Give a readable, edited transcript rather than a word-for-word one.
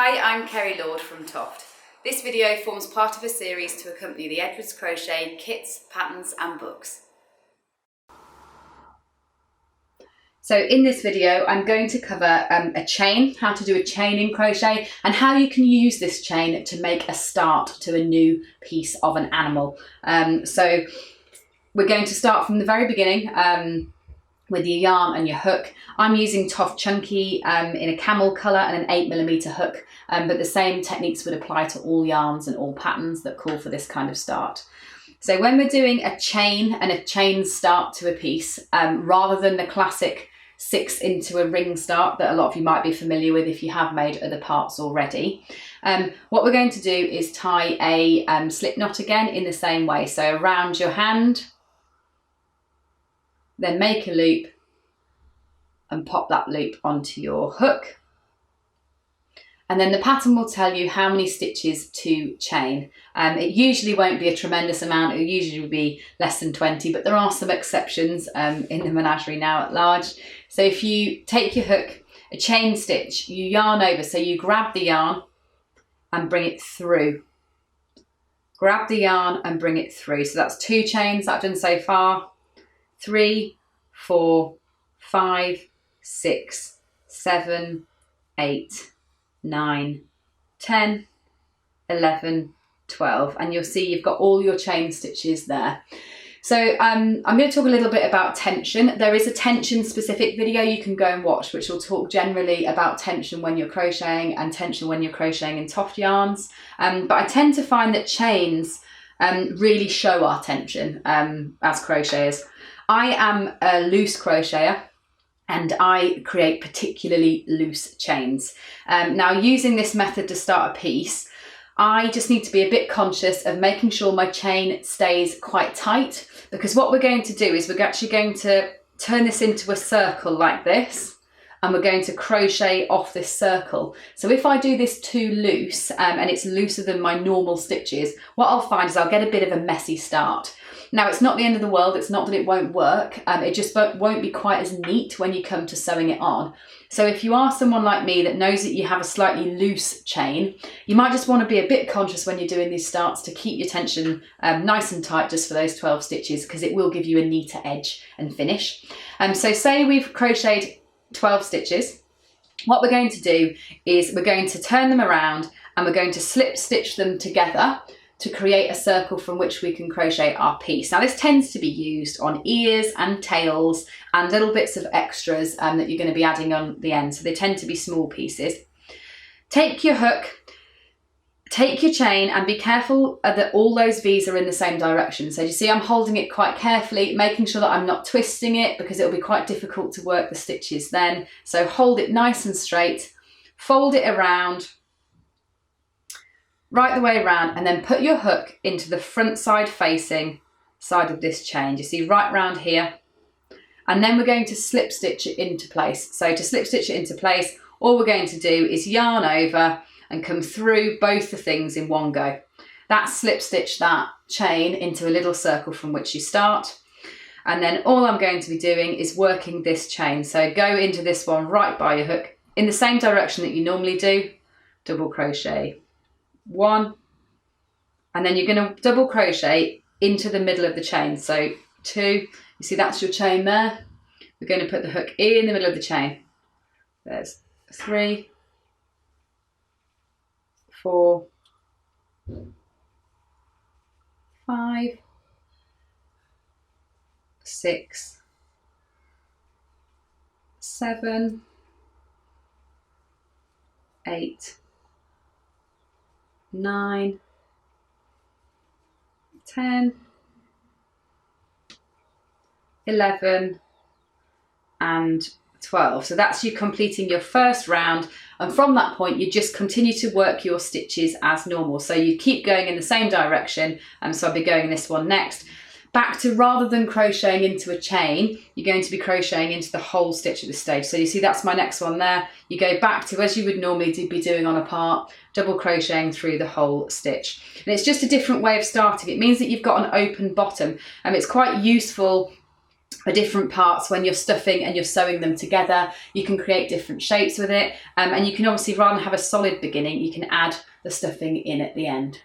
Hi, I'm Kerry Lord from TOFT. This video forms part of a series to accompany the Edwards Crochet kits, patterns and books. So in this video I'm going to cover a chain, how to do a chain in crochet and how you can use this chain to make a start to a new piece of an animal. So we're going to start from the very beginning with your yarn and your hook. I'm using TOFT Chunky in a camel colour and an 8mm hook, but the same techniques would apply to all yarns and all patterns that call for this kind of start. So when we're doing a chain and a chain start to a piece, rather than the classic 6 into a ring start that a lot of you might be familiar with if you have made other parts already, what we're going to do is tie a slip knot again in the same way. So around your hand, then make a loop and pop that loop onto your hook. And then the pattern will tell you how many stitches to chain. It usually won't be a tremendous amount, it usually will be less than 20, but there are some exceptions in the menagerie now at large. So if you take your hook, a chain stitch, you yarn over, so you grab the yarn and bring it through. Grab the yarn and bring it through. So that's 2 chains that I've done so far. 3, 4, 5, 6, 7, 8, 9, 10, 11, 12, and you'll see you've got all your chain stitches there. So I'm going to talk a little bit about tension. There is a tension specific video you can go and watch, which will talk generally about tension when you're crocheting and tension when you're crocheting in TOFT yarns. But I tend to find that chains really show our tension as crocheters. I am a loose crocheter and I create particularly loose chains. Now, using this method to start a piece, I just need to be a bit conscious of making sure my chain stays quite tight, because what we're going to do is we're actually going to turn this into a circle like this, and we're going to crochet off this circle. So if I do this too loose, and it's looser than my normal stitches, what I'll find is I'll get a bit of a messy start. Now, it's not the end of the world, it's not that it won't work, it just won't be quite as neat when you come to sewing it on. So if you are someone like me that knows that you have a slightly loose chain, you might just want to be a bit conscious when you're doing these starts to keep your tension nice and tight just for those 12 stitches, because it will give you a neater edge and finish. So say we've crocheted 12 stitches, what we're going to do is we're going to turn them around and we're going to slip stitch them together to create a circle from which we can crochet our piece. Now, this tends to be used on ears and tails and little bits of extras that you're going to be adding on the end, so they tend to be small pieces. Take your hook, take your chain, and be careful that all those V's are in the same direction. So you see I'm holding it quite carefully, making sure that I'm not twisting it, because it'll be quite difficult to work the stitches then. So hold it nice and straight, fold it around, right the way around, and then put your hook into the front side facing side of this chain. You see, right round here. And then we're going to slip stitch it into place. So to slip stitch it into place, all we're going to do is yarn over and come through both the things in one go. That's slip stitch that chain into a little circle from which you start. And then all I'm going to be doing is working this chain. So go into this one right by your hook in the same direction that you normally do, double crochet 1, and then you're going to double crochet into the middle of the chain. So 2, you see that's your chain there. We're going to put the hook in the middle of the chain. There's 3, 4, 5, 6, 7, 8, 9, 10, 11 and 12. So that's you completing your first round, and from that point you just continue to work your stitches as normal. So you keep going in the same direction, so I'll be going this one next. Back to, rather than crocheting into a chain, you're going to be crocheting into the whole stitch at this stage. So you see that's my next one there. You go back to as you would normally be doing on a part, double crocheting through the whole stitch. And it's just a different way of starting. It means that you've got an open bottom, and it's quite useful the different parts when you're stuffing and you're sewing them together. You can create different shapes with it, and you can obviously, rather than have a solid beginning, you can add the stuffing in at the end.